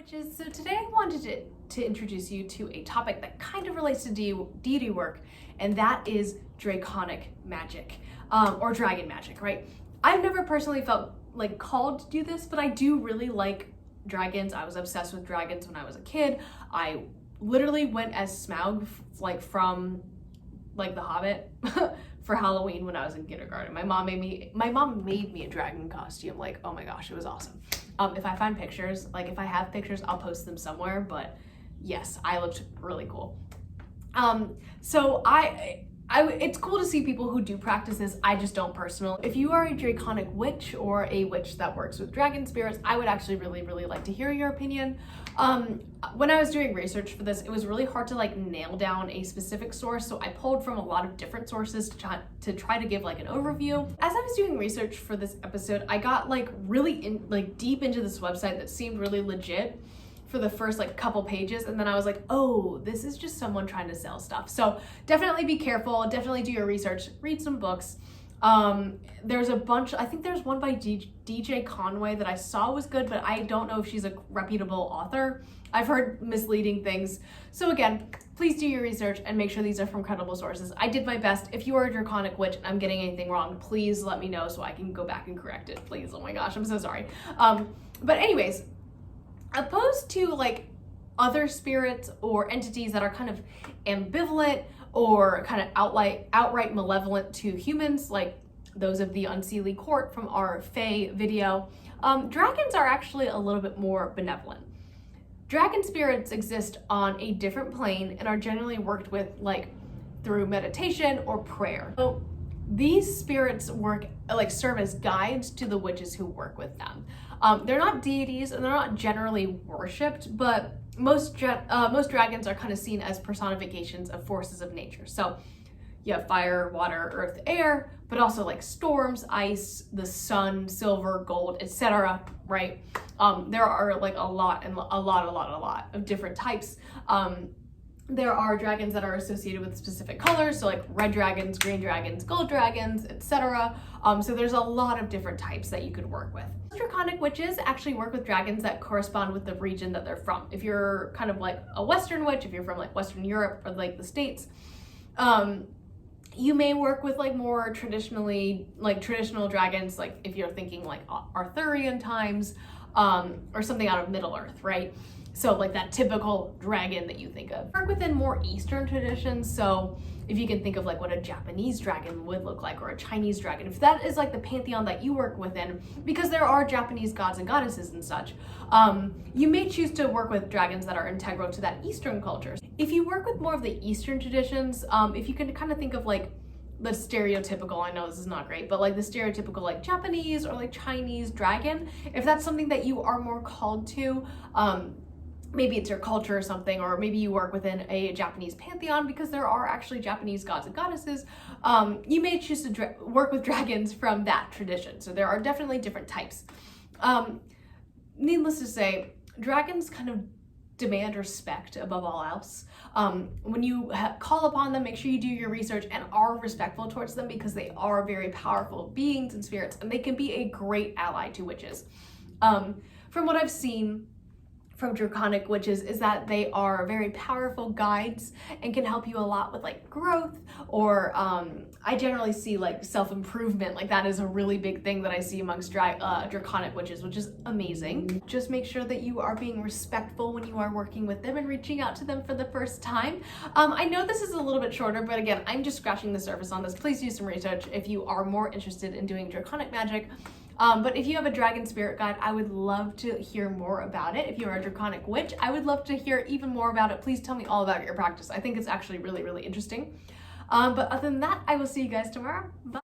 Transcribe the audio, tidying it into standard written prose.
Witches. So today I wanted to introduce you to a topic that kind of relates to deity work, and that is Draconic Magic, or dragon magic, right? I've never personally felt like called to do this, but I do really like dragons. I was obsessed with dragons when I was a kid. I literally went as Smaug, like from like The Hobbit, for Halloween when I was in kindergarten. My mom made me a dragon costume. Like, oh my gosh, it was awesome. If I find pictures, like if I have pictures, I'll post them somewhere, but yes, I looked really cool. So it's cool to see people who do practice this. I just don't personally. If you are a Draconic Witch or a witch that works with dragon spirits, I would actually really like to hear your opinion. When I was doing research for this, it was really hard to like nail down a specific source, so I pulled from a lot of different sources to try to give like an overview. As I was doing research for this episode, I got like really deep into this website that seemed really legit for the first like couple pages, and then I was like, oh, this is just someone trying to sell stuff. So definitely be careful, definitely do your research, read some books. There's a bunch, I think there's one by DJ Conway that I saw was good, but I don't know if she's a reputable author. I've heard misleading things. So again, please do your research and make sure these are from credible sources. I did my best. If you are a Draconic Witch and I'm getting anything wrong, please let me know so I can go back and correct it, please. Oh my gosh, I'm so sorry. But anyways, opposed to like other spirits or entities that are kind of ambivalent or kind of outright malevolent to humans, like those of the Unseelie Court from our Fae video, dragons are actually a little bit more benevolent. Dragon spirits exist on a different plane and are generally worked with like through meditation or prayer. So these spirits serve as guides to the witches who work with them. They're not deities and they're not generally worshipped, but most dragons are kind of seen as personifications of forces of nature. So you have fire, water, earth, air, but also like storms, ice, the sun, silver, gold, etc. Right? There are like a lot of different types. There are dragons that are associated with specific colors, so like red dragons, green dragons, gold dragons, etc. So there's a lot of different types that you could work with. Draconic witches actually work with dragons that correspond with the region that they're from. If you're kind of like a Western witch, if you're from like Western Europe or like the States, you may work with like more traditional dragons, like if you're thinking like Arthurian times, or something out of Middle Earth, right? So like that typical dragon that you think of. Work within more Eastern traditions, so if you can think of like what a Japanese dragon would look like or a Chinese dragon, if that is like the pantheon that you work within, because there are Japanese gods and goddesses and such, you may choose to work with dragons that are integral to that Eastern culture. If you work with more of the Eastern traditions, if you can kind of think of like the stereotypical, I know this is not great, but like the stereotypical like Japanese or like Chinese dragon, if that's something that you are more called to, maybe it's your culture or something, or maybe you work within a Japanese pantheon because there are actually Japanese gods and goddesses, you may choose to work with dragons from that tradition. So there are definitely different types. Needless to say, dragons kind of demand respect above all else. When you call upon them, make sure you do your research and are respectful towards them, because they are very powerful beings and spirits, and they can be a great ally to witches. From what I've seen from Draconic witches is that they are very powerful guides and can help you a lot with like growth, or I generally see like self-improvement. Like that is a really big thing that I see amongst Draconic witches, which is amazing. Just make sure that you are being respectful when you are working with them and reaching out to them for the first time. I know this is a little bit shorter, but again, I'm just scratching the surface on this. Please do some research if you are more interested in doing Draconic magic. But if you have a dragon spirit guide, I would love to hear more about it. If you are a Draconic Witch, I would love to hear even more about it. Please tell me all about your practice. I think it's actually really interesting. But other than that, I will see you guys tomorrow. Bye.